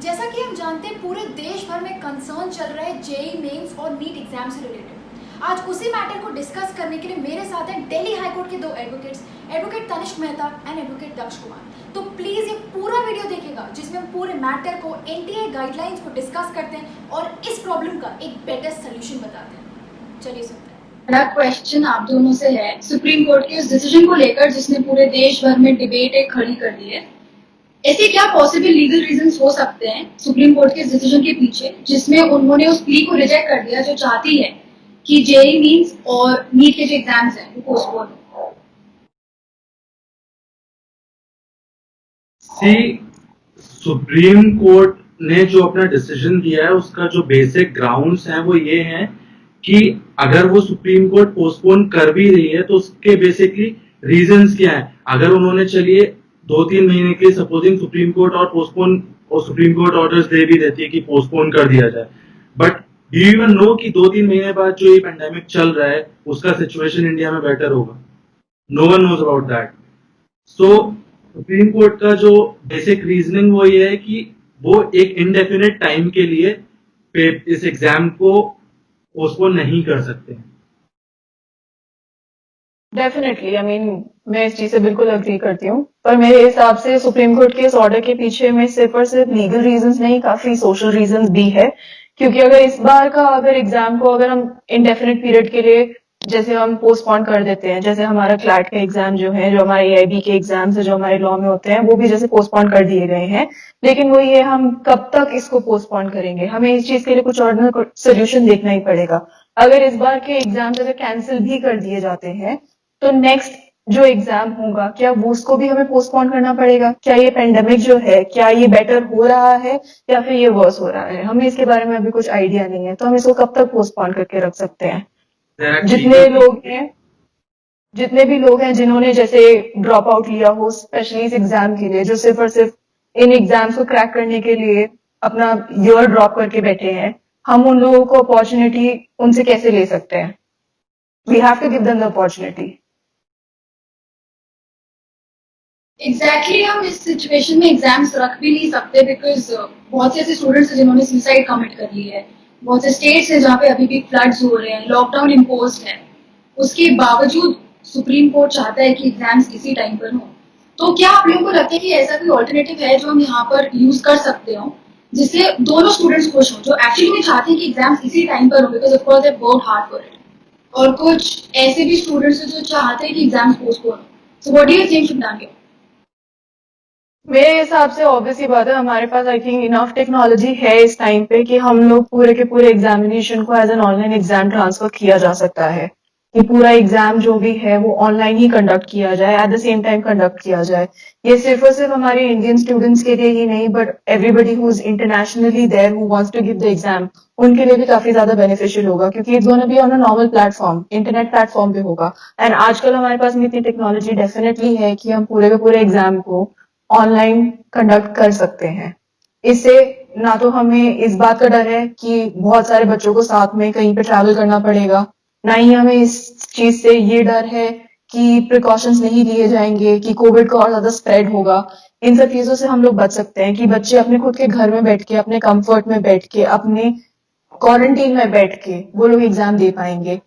जैसा कि हम जानते हैं पूरे देश भर में कंसर्न चल रहा है जेई मेंस और नीट एग्जाम से रिलेटेड। आज उसी मैटर को डिस्कस करने के लिए मेरे साथ हैं दिल्ली हाई कोर्ट के दो advocates, advocate Tanishk Mehta and advocate Daksh Kumar. तो प्लीज ये पूरा वीडियो देखिएगा जिसमें हम पूरे मैटर को, एनटीए गाइडलाइंस को डिस्कस करते हैं और इस प्रॉब्लम का एक बेटर सोल्यूशन बताते हैं। चलिए सुनते हैं। मेरा क्वेश्चन आप दोनों से है सुप्रीम कोर्ट के उस डिसीजन को लेकर जिसने पूरे देश भर में डिबेट एक खड़ी कर दी है। ऐसे क्या पॉसिबल लीगल रीजंस हो सकते हैं सुप्रीम कोर्ट के इस डिसीजन के पीछे जिसमें उन्होंने उस प्ली को रिजेक्ट कर दिया जो चाहती है कि जेई मींस और नीट के जो एग्जाम्स हैं वो पोस्टपोन हो। सी सुप्रीम कोर्ट ने जो अपना डिसीजन दिया है उसका जो बेसिक ग्राउंड्स हैं वो ये हैं कि अगर वो सुप्रीम कोर्ट पोस्टपोन कर भी रही है तो उसके बेसिकली रीजंस क्या है। अगर उन्होंने चलिए 2-3 महीने के लिए सपोजिंग सुप्रीम कोर्ट और सुप्रीम कोर्ट ऑर्डर्स दे भी देती है कि पोस्टपोन कर दिया जाए, but do you even know कि 2-3 महीने बाद जो ये पेंडेमिक चल रहा है उसका सिचुएशन इंडिया में बेटर होगा? No one knows about that. So supreme court का जो बेसिक रीजनिंग वो ये है कि वो एक इंडेफिनिट टाइम के लिए इस एग्जाम को पोस्टपोन नहीं कर सकते। डेफिनेटली मैं इस चीज से बिल्कुल अग्री करती हूँ, पर मेरे हिसाब से सुप्रीम कोर्ट के इस ऑर्डर के पीछे में सिर्फ और सिर्फ लीगल रीजंस नहीं, काफी सोशल रीजंस भी है। क्योंकि अगर इस बार का एग्जाम को अगर हम इनडेफिनिट पीरियड के लिए जैसे हम पोस्टपोन कर देते हैं, जैसे हमारा क्लैट का एग्जाम जो है, जो हमारे एआईबी के एग्जाम्स है जो हमारे लॉ में होते हैं, वो भी जैसे पोस्टपोन कर दिए गए हैं। लेकिन वो ये हम कब तक इसको पोस्टपोन करेंगे, हमें इस चीज के लिए कुछ और सोल्यूशन देखना ही पड़ेगा। अगर इस बार के एग्जाम्स अगर कैंसिल भी कर दिए जाते हैं तो नेक्स्ट जो एग्जाम होगा क्या वो उसको भी हमें पोस्टपोन करना पड़ेगा? क्या ये पेंडेमिक जो है क्या ये बेटर हो रहा है या फिर ये वर्स हो रहा है? हमें इसके बारे में अभी कुछ आइडिया नहीं है, तो हम इसको कब तक पोस्टपोन करके रख सकते हैं? जितने लोग हैं जितने भी लोग हैं जिन्होंने जैसे ड्रॉप आउट लिया हो स्पेशली इस एग्जाम के लिए, जो सिर्फ और सिर्फ इन एग्जाम्स को क्रैक करने के लिए अपना ईयर ड्रॉप करके बैठे हैं, हम उन लोगों को अपॉर्चुनिटी उनसे कैसे ले सकते हैं? We have to give them the opportunity. Exactly हम इस सिचुएशन में एग्जाम्स रख भी नहीं सकते बिकॉज बहुत से ऐसे स्टूडेंट्स हैं जिन्होंने सुसाइड कमिट कर ली है। बहुत से स्टेट्स हैं जहाँ पे अभी भी फ्लड्स हो रहे हैं, लॉकडाउन इम्पोज है। उसके बावजूद सुप्रीम कोर्ट चाहता है कि एग्जाम्स इसी टाइम पर हो। तो क्या आप लोगों को लगता है कि ऐसा कोई ऑल्टरनेटिव है जो हम यहाँ पर यूज कर सकते हो जिससे दोनों स्टूडेंट्स खुश हों, जो एक्चुअली में चाहते हैं कि एग्जाम्स इसी टाइम पर हो because of course they work hard for it, और कुछ ऐसे भी स्टूडेंट्स हैं जो चाहते हैं कि एग्जाम्स पोस्टपोन हो। So what do you think should done? मेरे हिसाब से ऑब्वियस ही बात है, हमारे पास आई थिंक इनफ टेक्नोलॉजी है इस टाइम पे कि हम लोग पूरे के पूरे एग्जामिनेशन को as an online exam transfer किया जा सकता है। कि पूरा एग्जाम जो भी है वो ऑनलाइन ही कंडक्ट किया जाए, at the same time conduct किया जाए। ये सिर्फ और सिर्फ हमारे इंडियन स्टूडेंट्स के लिए ही नहीं, but everybody who is internationally there who wants to give the exam, उनके लिए भी काफी ज्यादा बेनिफिशियल होगा। क्योंकि it's gonna be on a normal platform, internet platform पे होगा। एंड आजकल हमारे पास में इतनी टेक्नोलॉजी डेफिनेटली है कि हम पूरे के पूरे एग्जाम को ऑनलाइन कंडक्ट कर सकते हैं। इससे ना तो हमें इस बात का डर है कि बहुत सारे बच्चों को साथ में कहीं पे ट्रैवल करना पड़ेगा, ना ही हमें इस चीज से ये डर है कि प्रिकॉशंस नहीं लिए जाएंगे, कि कोविड का और ज्यादा स्प्रेड होगा। इन सब चीजों से हम लोग बच सकते हैं कि बच्चे अपने खुद के घर में बैठ के, अपने कंफर्ट में बैठ के, अपने क्वारंटीन में बैठ के वो लोग एग्जाम दे पाएंगे।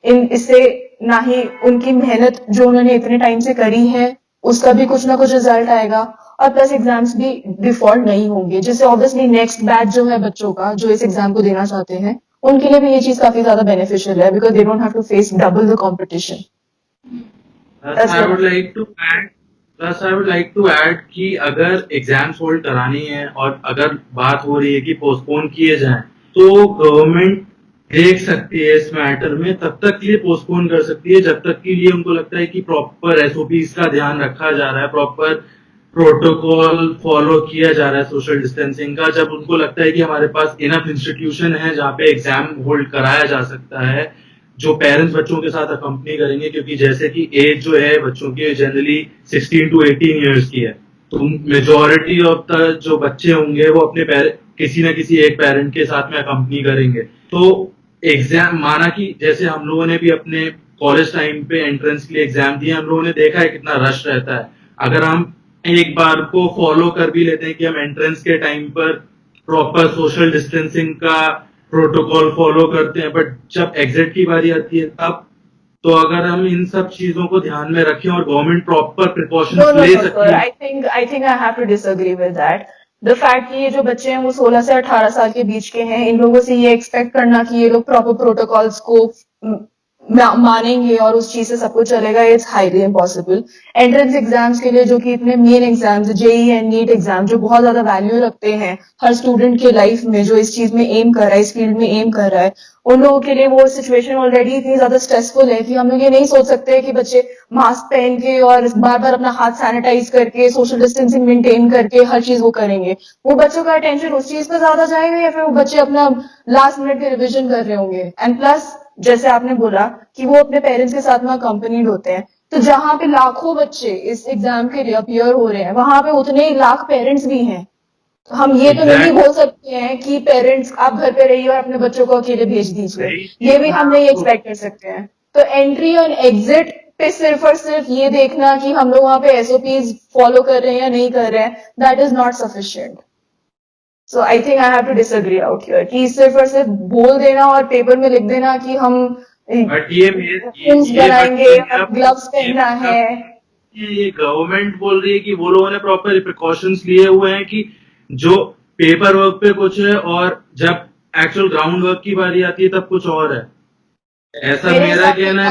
इससे ना ही उनकी मेहनत जो उन्होंने इतने टाइम से करी है उसका भी कुछ ना कुछ रिजल्ट आएगा, और प्लस एग्जाम्स भी डिफॉल्ट नहीं होंगे, जिससे ऑब्वियसली नेक्स्ट बैच जो है बच्चों का जो इस एग्जाम को देना चाहते हैं उनके लिए भी ये चीज काफी ज्यादा बेनिफिशियल है, because they don't have to face double the competition. Thus, I would like to add, I would like to add कि अगर एग्जाम्स होल्ड करानी है और अगर बात हो रही है कि पोस्टपोन किए जाएं, तो गवर्नमेंट देख सकती है इस मैटर में, तब तक के लिए पोस्टपोन कर सकती है जब तक के लिए उनको लगता है कि प्रॉपर एसओपीज का ध्यान रखा जा रहा है, प्रॉपर प्रोटोकॉल फॉलो किया जा रहा है सोशल डिस्टेंसिंग का। जब उनको लगता है कि हमारे पास इनफ इंस्टीट्यूशन है जहाँ पे एग्जाम होल्ड कराया जा सकता है, जो पेरेंट्स बच्चों के साथ अकम्पनी करेंगे, क्योंकि जैसे कि एज जो है बच्चों की जनरली 16 to 18 ईयर्स की है, तो मेजोरिटी ऑफ द जो बच्चे होंगे वो अपने किसी न किसी एक पेरेंट के साथ में अकम्पनी करेंगे। तो एग्जाम, माना कि जैसे हम लोगों ने भी अपने कॉलेज टाइम पे एंट्रेंस के लिए एग्जाम दिए, हम लोगों ने देखा है कितना रश रहता है। अगर हम एक बार को फॉलो कर भी लेते हैं कि हम एंट्रेंस के टाइम पर प्रॉपर सोशल डिस्टेंसिंग का प्रोटोकॉल फॉलो करते हैं, बट जब एग्जिट की बारी आती है तब तो अगर हम इन सब चीजों को ध्यान में रखें और government proper No, precautions no, ले no, sir. सकती है। I think I have to disagree with that. The fact कि ये जो बच्चे हैं वो 16 से 18 साल के बीच के हैं, इन लोगों से ये एक्सपेक्ट करना कि ये लोग प्रॉपर प्रोटोकॉल्स को मानेंगे और उस चीज से सब कुछ चलेगा, it's highly impossible. Entrance exams के लिए जो कि इतने main exams, JEE and NEET exam, जो बहुत ज्यादा वैल्यू रखते हैं हर स्टूडेंट के लाइफ में, जो इस चीज में एम कर रहा है, इस फील्ड में एम कर रहा है, उन लोगों के लिए वो सिचुएशन ऑलरेडी इतनी ज्यादा स्ट्रेसफुल है कि हम लोग ये नहीं सोच सकते कि बच्चे मास्क पहन के और बार बार अपना हाथ सैनिटाइज करके सोशल डिस्टेंसिंग मेंटेन करके हर चीज वो करेंगे। वो बच्चों का अटेंशन उस चीज पे ज्यादा जाएगा या फिर वो बच्चे अपना लास्ट मिनट के रिविजन कर रहे होंगे। एंड प्लस जैसे आपने बोला कि वो अपने पेरेंट्स के साथ में अकम्पनीड होते हैं, तो जहां पे लाखों बच्चे इस एग्जाम के लिए अपीयर हो रहे हैं, वहां पे उतने ही लाख पेरेंट्स भी हैं। तो हम ये तो नहीं बोल सकते हैं कि पेरेंट्स आप घर पे रहिए और अपने बच्चों को अकेले भेज दीजिए, ये भी हम नहीं एक्सपेक्ट कर सकते हैं। तो एंट्री और एग्जिट पे सिर्फ और सिर्फ ये देखना कि हम लोग वहां पे एसओपीज फॉलो कर रहे हैं या नहीं कर रहे हैं, that is not sufficient. So I think I have to disagree out here कि सिर्फ और सिर्फ बोल देना और पेपर में लिख देना कि हम बट ये बनाएंगे, ग्लव्स पहनना है। ये गवर्नमेंट बोल रही है कि वो लोगों ने प्रॉपर प्रिकॉशंस लिए हुए हैं कि जो पेपर वर्क पे कुछ है और जब एक्चुअल ग्राउंड वर्क की बारी आती है तब कुछ और है, ऐसा मेरा कहना है।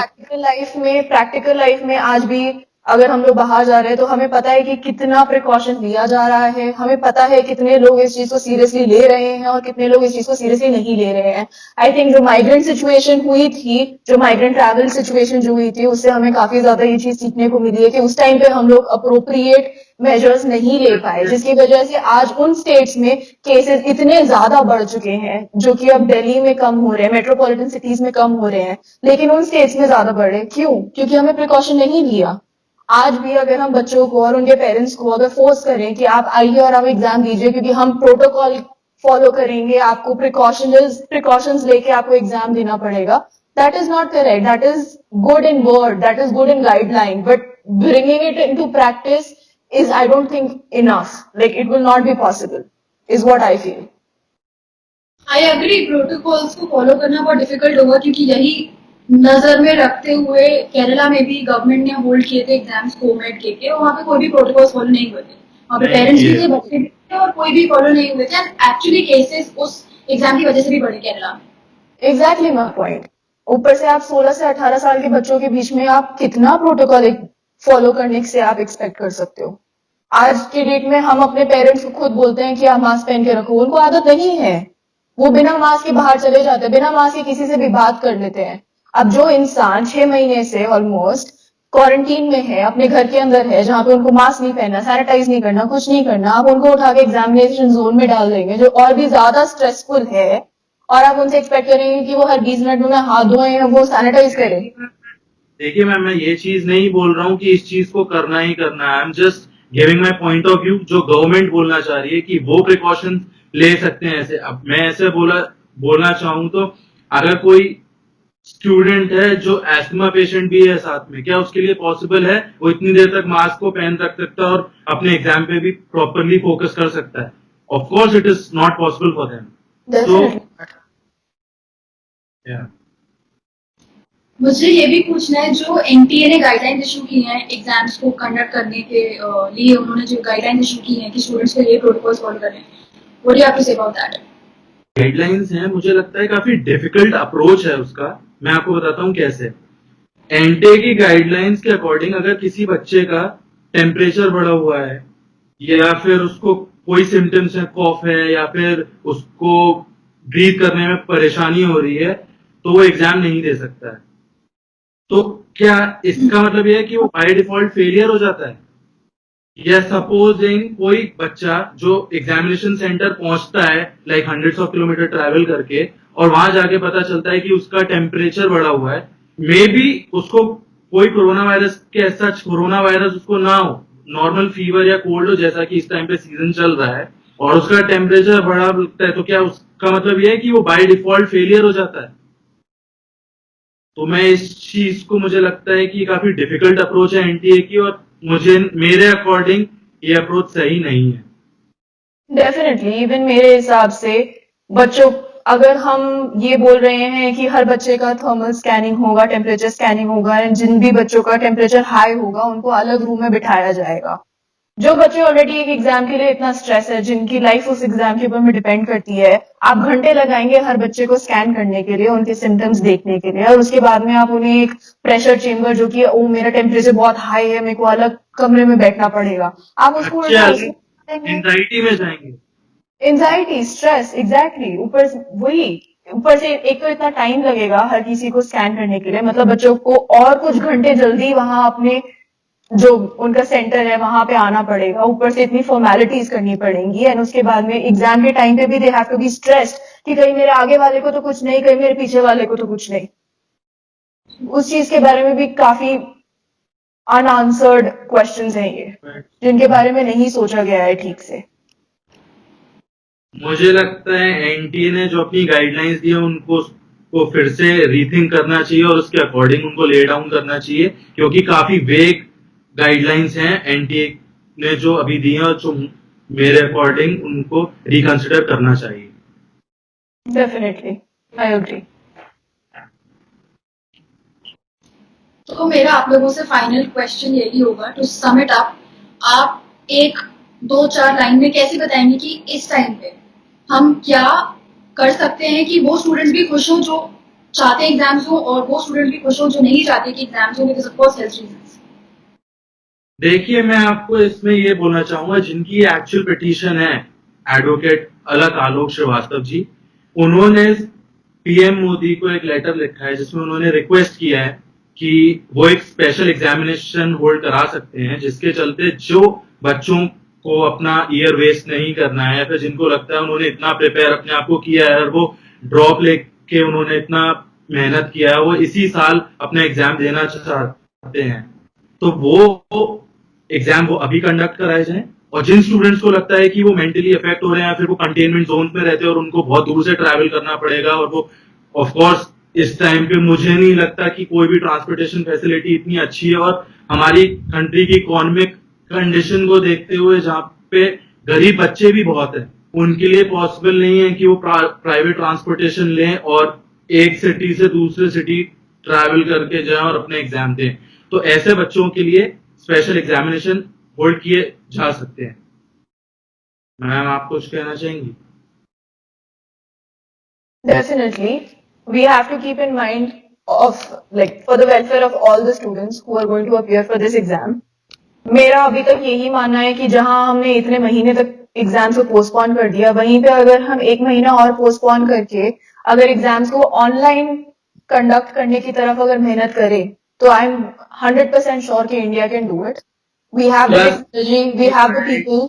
प्रैक्टिकल लाइफ में आज भी अगर हम लोग बाहर जा रहे हैं तो हमें पता है कि कितना प्रिकॉशन लिया जा रहा है, हमें पता है कितने लोग इस चीज को सीरियसली ले रहे हैं और कितने लोग इस चीज को सीरियसली नहीं ले रहे हैं। आई थिंक जो माइग्रेंट सिचुएशन हुई थी, जो माइग्रेंट ट्रैवल सिचुएशन जो हुई थी, उससे हमें काफी ज्यादा ये चीज सीखने को मिली है कि उस टाइम पे हम लोग अप्रोप्रिएट मेजर्स नहीं ले पाए, जिसकी वजह से आज उन स्टेट्स में केसेस इतने ज्यादा बढ़ चुके हैं, जो कि अब दिल्ली में कम हो रहे हैं, मेट्रोपॉलिटन सिटीज में कम हो रहे हैं, लेकिन उन स्टेट्स में ज्यादा बढ़ रहे हैं। क्यों? क्योंकि हमें प्रिकॉशन नहीं लिया। आज भी अगर हम बच्चों को और उनके पेरेंट्स को अगर फोर्स करें कि आप आइए और आप एग्जाम दीजिए क्योंकि हम प्रोटोकॉल फॉलो करेंगे, आपको प्रिकॉशंस लेके आपको एग्जाम देना पड़ेगा, that is not correct. That is good in word, that is good in guideline, but bringing it into practice is I don't think enough. Like it will not be possible, is what I feel. I agree, protocols को follow करना बहुत difficult होगा क्योंकि यही नजर में रखते हुए केरला में भी गवर्नमेंट ने होल्ड किए थे एग्जाम्स कोमेड के और वहाँ पे कोई भी प्रोटोकॉल्स फॉलो नहीं हुए थे। वहाँ पे पेरेंट्स भी थे, बच्चे भी थे और कोई भी फॉलो नहीं हुए थे। एक्चुअली केसेस उस एग्जाम की वजह से भी बढ़े केरला में। Exactly my point. ऊपर से आप 16 से 18 साल के बच्चों के बीच में आप कितना प्रोटोकॉल फॉलो करने से आप एक्सपेक्ट कर सकते हो? आज के डेट में हम अपने पेरेंट्स को खुद बोलते हैं कि आप मास्क पहन के रखो, उनको आदत नहीं है, वो बिना मास्क के बाहर चले जाते हैं, बिना मास्क के किसी से भी बात कर लेते हैं। अब जो इंसान 6 महीने से ऑलमोस्ट क्वारंटीन में है, अपने घर के अंदर है, जहां पे उनको मास्क नहीं पहनना, सैनिटाइज नहीं करना, कुछ नहीं करना, आप उनको उठा के एग्जामिनेशन जोन में डाल देंगे जो और भी ज्यादा स्ट्रेसफुल है, और आप उनसे एक्सपेक्ट करेंगे कि वो हर 20 मिनट में हाथ धोएं या वो सैनिटाइज करें। देखिए मैम, मैं ये चीज नहीं बोल रहा हूँ कि इस चीज को करना ही करना है। I am just giving my point of view, जो गवर्नमेंट बोलना चाह रही है कि वो प्रिकॉशन ले सकते हैं। ऐसे अब मैं ऐसे बोलना चाहूँ तो अगर कोई स्टूडेंट है जो एस्थमा पेशेंट भी है साथ में, क्या उसके लिए पॉसिबल है वो इतनी देर तक मास्क को पहन रख सकता है और अपने एग्जाम पे भी प्रॉपरली फोकस कर सकता है? Of course it is not possible for them. तो मुझे ये भी पूछना है, जो एनटीए ने गाइडलाइंस इशू की हैं एग्जाम्स को कंडक्ट करने के लिए, उन्होंने जो गाइडलाइंस इशू की हैं कि स्टूडेंट्स को ये प्रोटोकॉल्स फॉलो करने, what do you have to say about that? Guidelines हैं, मुझे लगता है काफी डिफिकल्ट अप्रोच है उसका। मैं आपको बताता हूँ कैसे। एनटीए की गाइडलाइंस के अकॉर्डिंग अगर किसी बच्चे का टेम्परेचर बढ़ा हुआ है या फिर उसको कोई सिम्टम्स है, कॉफ है या फिर उसको ब्रीथ करने में परेशानी हो रही है, तो वो एग्जाम नहीं दे सकता है। तो क्या इसका मतलब यह है कि वो बाय डिफॉल्ट फेलियर हो जाता है? या सपोजिंग कोई बच्चा जो एग्जामिनेशन सेंटर पहुंचता है like hundreds of kilometre travel करके और वहां जाके पता चलता है कि उसका टेम्परेचर बढ़ा हुआ है, मे बी उसको कोई कोरोना वायरस के सच कोरोना वायरस उसको ना हो, नॉर्मल फीवर या कोल्ड हो जैसा कि इस टाइम पे सीजन चल रहा है, और उसका टेम्परेचर बढ़ा लगता है, तो क्या उसका मतलब यह है कि वो बाय डिफॉल्ट फेलियर हो जाता है? तो मैं इस चीज को, मुझे लगता है कि काफी डिफिकल्ट अप्रोच है एनटीए की, और मेरे अकॉर्डिंग ये अप्रोच सही नहीं है। डेफिनेटली इवन मेरे हिसाब से बच्चों, अगर हम ये बोल रहे हैं कि हर बच्चे का थर्मल स्कैनिंग होगा, टेम्परेचर स्कैनिंग होगा, एंड जिन भी बच्चों का टेम्परेचर हाई होगा उनको अलग रूम में बिठाया जाएगा। जो बच्चे ऑलरेडी एक एग्जाम के लिए इतना स्ट्रेस है, जिनकी लाइफ उस एग्जाम के ऊपर में डिपेंड करती है, आप घंटे लगाएंगे हर बच्चे को स्कैन करने के लिए, उनके सिम्टम्स देखने के लिए, और उसके बाद में आप उन्हें एक प्रेशर चेंबर, जो कि ओ मेरा टेम्परेचर बहुत हाई है, मेरे को अलग कमरे में बैठना पड़ेगा, आप उसको बच्चे एंजाइटी में जाएंगे। Anxiety, stress, exactly. ऊपर से एक तो इतना टाइम लगेगा हर किसी को स्कैन करने के लिए, मतलब बच्चों को और कुछ घंटे जल्दी वहां अपने जो उनका सेंटर है वहां पे आना पड़ेगा, ऊपर से इतनी फॉर्मेलिटीज करनी पड़ेंगी, एंड उसके बाद में एग्जाम के टाइम पे भी they have to be stressed कि कहीं मेरे आगे वाले को तो कुछ नहीं, कहीं मेरे पीछे वाले को तो कुछ नहीं। उस चीज के बारे में भी काफी अनआंसर्ड क्वेश्चंस हैं ये, जिनके बारे में नहीं सोचा गया है ठीक से। मुझे लगता है एनटीए ने जो अपनी गाइडलाइंस दी है उनको को फिर से रीथिंक करना चाहिए और उसके अकॉर्डिंग उनको ले डाउन करना चाहिए, क्योंकि काफी वेग गाइडलाइंस हैं एनटीए ने जो अभी दी हैं, और जो मेरे अकॉर्डिंग उनको रिकंसिडर करना चाहिए। Definitely, I agree. तो मेरा आप लोगों से फाइनल क्वेश्चन यही होगा, टू सम इट अप, आप एक 2-4 लाइन में कैसे बताएंगे कि इस टाइम पे हम क्या कर सकते हैं कि वो स्टूडेंट्स भी खुश हो जो चाहते हैं एग्जाम्स हो, और वो स्टूडेंट भी खुश हो जो नहीं चाहते कि एग्जाम्स हो, because of course health reasons. देखिए, मैं आपको इसमें ये बोलना चाहूंगा, जिनकी एक्चुअल पिटीशन है एडवोकेट अलक आलोक श्रीवास्तव जी, उन्होंने पीएम मोदी को एक लेटर लिखा है जिसमें उन्होंने रिक्वेस्ट किया है कि वो एक स्पेशल एग्जामिनेशन होल्ड करा सकते हैं, जिसके चलते जो बच्चों को अपना ईयर वेस्ट नहीं करना है, या फिर जिनको लगता है उन्होंने इतना प्रिपेयर अपने आप को किया है और वो ड्रॉप लेके उन्होंने इतना मेहनत किया है, वो इसी साल अपना एग्जाम देना चाहते हैं, तो वो एग्जाम वो अभी कंडक्ट कराए जाए। और जिन स्टूडेंट्स को लगता है कि वो मेंटली अफेक्ट हो रहे हैं या फिर वो कंटेनमेंट जोन में रहते हैं और उनको बहुत दूर से ट्रैवल करना पड़ेगा, और वो ऑफ कोर्स इस टाइम पे मुझे नहीं लगता कि कोई भी ट्रांसपोर्टेशन फैसिलिटी इतनी अच्छी है, और हमारी कंट्री की इकोनॉमिक कंडीशन को देखते हुए जहाँ पे गरीब बच्चे भी बहुत हैं, उनके लिए पॉसिबल नहीं है कि वो प्राइवेट ट्रांसपोर्टेशन लें और एक सिटी से दूसरे सिटी ट्रैवल करके जाएं और अपने एग्जाम दें। तो ऐसे बच्चों के लिए स्पेशल एग्जामिनेशन होल्ड किए जा सकते हैं। मैम, आप कुछ कहना चाहेंगी? Definitely, we have to keep in mind of for the welfare of all the students who are going to appear for this exam. मेरा अभी तक यही मानना है कि जहां हमने इतने महीने तक एग्जाम्स को पोस्टपोन कर दिया, वहीं पे अगर हम 1 महीना और पोस्टपोन करके अगर एग्जाम्स को ऑनलाइन कंडक्ट करने की तरफ अगर मेहनत करें, तो आई एम 100% श्योर कि India can do it. We have the technology, we have the people,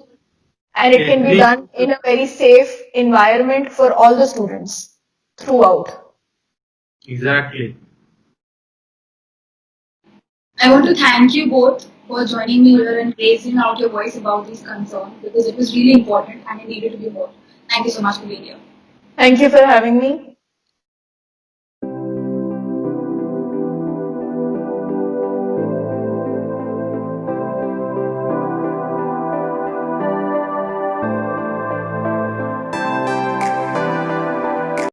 and it can be done in a very safe environment for all the students throughout. Exactly. I want to thank you both for joining me here and raising out your voice about these concerns, because it was really important and it needed to be heard. Thank you so much for being here. Thank you for having me.